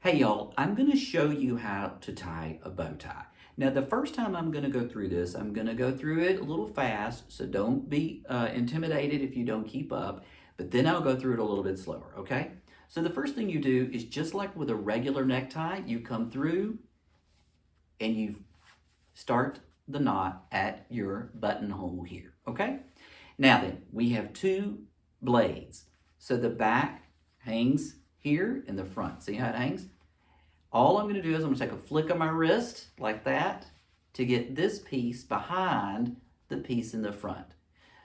Hey y'all, I'm going to show you how to tie a bow tie. Now the first time I'm going to go through this, I'm going to go through it a little fast, so don't be intimidated if you don't keep up, but then I'll go through it a little bit slower, okay? So the first thing you do is just like with a regular necktie, you come through and you start the knot at your buttonhole here, okay? Now then, we have two blades. So the back hangs here in the front. See how it hangs? All I'm going to do is I'm going to take a flick of my wrist like that to get this piece behind the piece in the front.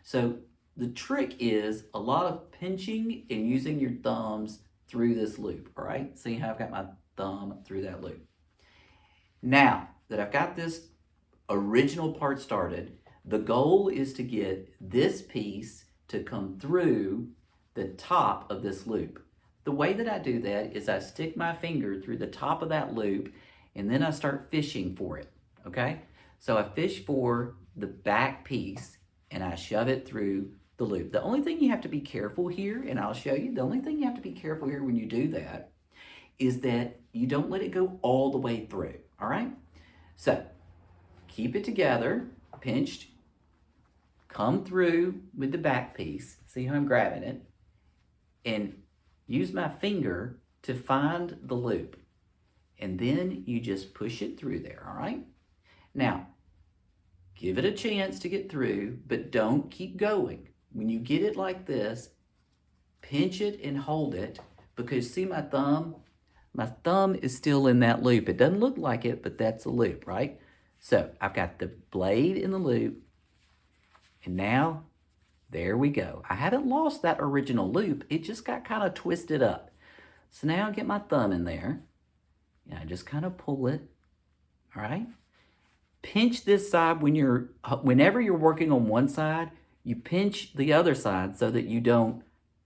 So the trick is a lot of pinching and using your thumbs through this loop, all right? See how I've got my thumb through that loop. Now that I've got this original part started, the goal is to get this piece to come through the top of this loop. The way that I do that is I stick my finger through the top of that loop and then I start fishing for it, okay? So I fish for the back piece and I shove it through the loop. The only thing you have to be careful here, and I'll show you, the only thing you have to be careful here when you do that is that you don't let it go all the way through, all right? So keep it together, pinched, come through with the back piece. See how I'm grabbing it? And use my finger to find the loop. And then you just push it through there, all right? Now, give it a chance to get through, but don't keep going. When you get it like this, pinch it and hold it, because see my thumb? My thumb is still in that loop. It doesn't look like it, but that's a loop, right? So I've got the blade in the loop, and now there we go. I haven't lost that original loop. It just got kind of twisted up. So now I get my thumb in there, and I just kind of pull it, all right? Pinch this side whenever you're working on one side, you pinch the other side so that you don't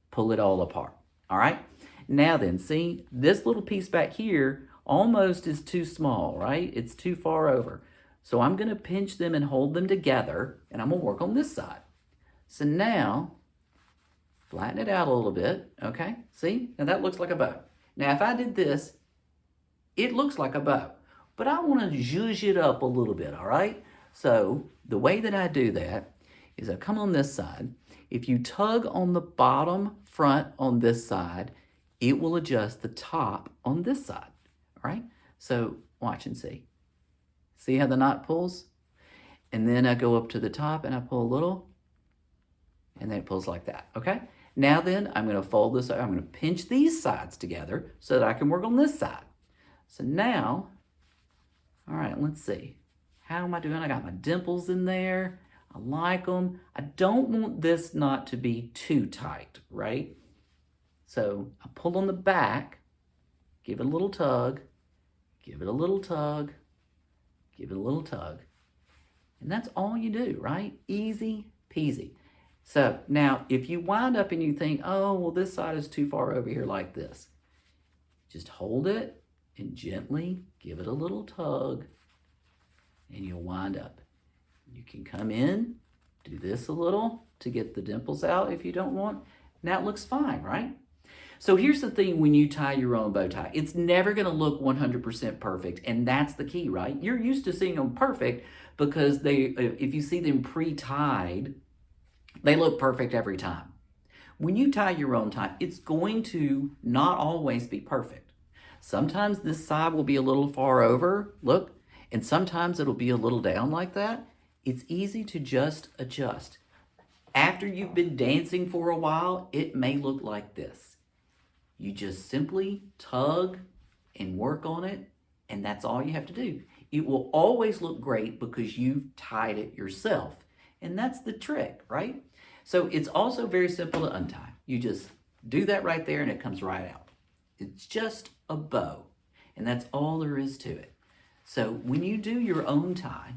pull it all apart, all right? Now then, see, this little piece back here almost is too small, right? It's too far over. So I'm gonna pinch them and hold them together, and I'm gonna work on this side. So now, flatten it out a little bit, okay? See, now that looks like a bow. Now if I did this, it looks like a bow, but I wanna zhuzh it up a little bit, all right? So the way that I do that is I come on this side. If you tug on the bottom front on this side, it will adjust the top on this side, all right? So watch and see. See how the knot pulls? And then I go up to the top and I pull a little, and then it pulls like that, okay? Now then, I'm gonna fold this, I'm gonna pinch these sides together so that I can work on this side. So now, all right, let's see. How am I doing? I got my dimples in there. I like them. I don't want this knot to be too tight, right? So I pull on the back, give it a little tug, give it a little tug, give it a little tug. And that's all you do, right? Easy peasy. So now if you wind up and you think, oh, well, this side is too far over here like this, just hold it and gently give it a little tug and you'll wind up. You can come in, do this a little to get the dimples out if you don't want. Now it looks fine, right? So here's the thing when you tie your own bow tie. It's never gonna look 100% perfect, and that's the key, right? You're used to seeing them perfect because if you see them pre-tied, they look perfect every time. When you tie your own tie, it's going to not always be perfect. Sometimes this side will be a little far over, look, and sometimes it'll be a little down like that. It's easy to just adjust. After you've been dancing for a while, it may look like this. You just simply tug and work on it, and that's all you have to do. It will always look great because you've tied it yourself. And that's the trick, right? So it's also very simple to untie. You just do that right there and it comes right out. It's just a bow, and that's all there is to it. So when you do your own tie,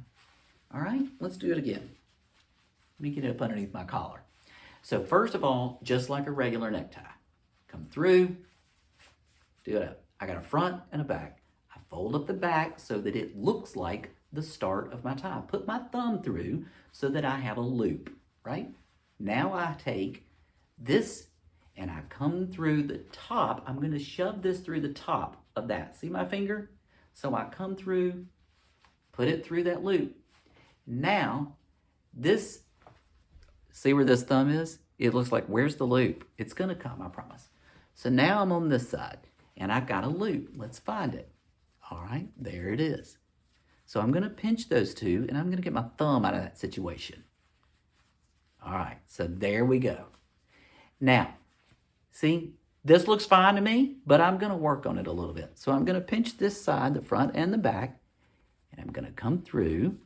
all right, let's do it again. Let me get it up underneath my collar. So first of all, just like a regular necktie, come through, do it up. I got a front and a back. I fold up the back so that it looks like the start of my tie. Put my thumb through so that I have a loop, right? Now I take this and I come through the top. I'm going to shove this through the top of that. See my finger? So I come through, put it through that loop. Now, this, see where this thumb is? It looks like, where's the loop? It's going to come, I promise. So now I'm on this side, and I've got a loop. Let's find it. All right, there it is. So I'm going to pinch those two, and I'm going to get my thumb out of that situation. All right, so there we go. Now, see, this looks fine to me, but I'm going to work on it a little bit. So I'm going to pinch this side, the front and the back, and I'm going to come through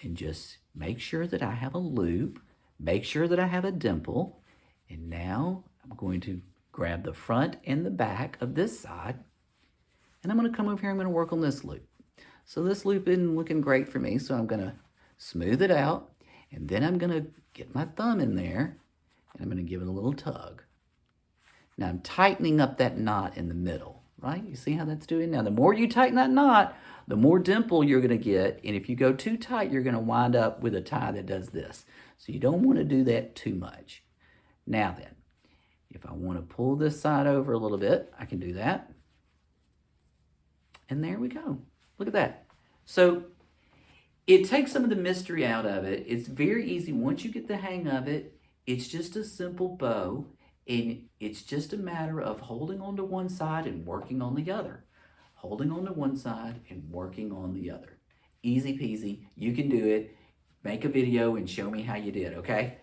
and just make sure that I have a loop, make sure that I have a dimple, and now I'm going to grab the front and the back of this side, and I'm going to come over here, I'm going to work on this loop. So this loop isn't looking great for me, so I'm going to smooth it out, and then I'm going to get my thumb in there, and I'm going to give it a little tug. Now I'm tightening up that knot in the middle, right? You see how that's doing? Now the more you tighten that knot, the more dimple you're going to get, and if you go too tight, you're going to wind up with a tie that does this. So you don't want to do that too much. Now then, if I want to pull this side over a little bit, I can do that. And there we go. Look at that. So it takes some of the mystery out of it. It's very easy. Once you get the hang of it, it's just a simple bow, and it's just a matter of holding on to one side and working on the other. Holding on to one side and working on the other. Easy peasy. You can do it. Make a video and show me how you did, okay?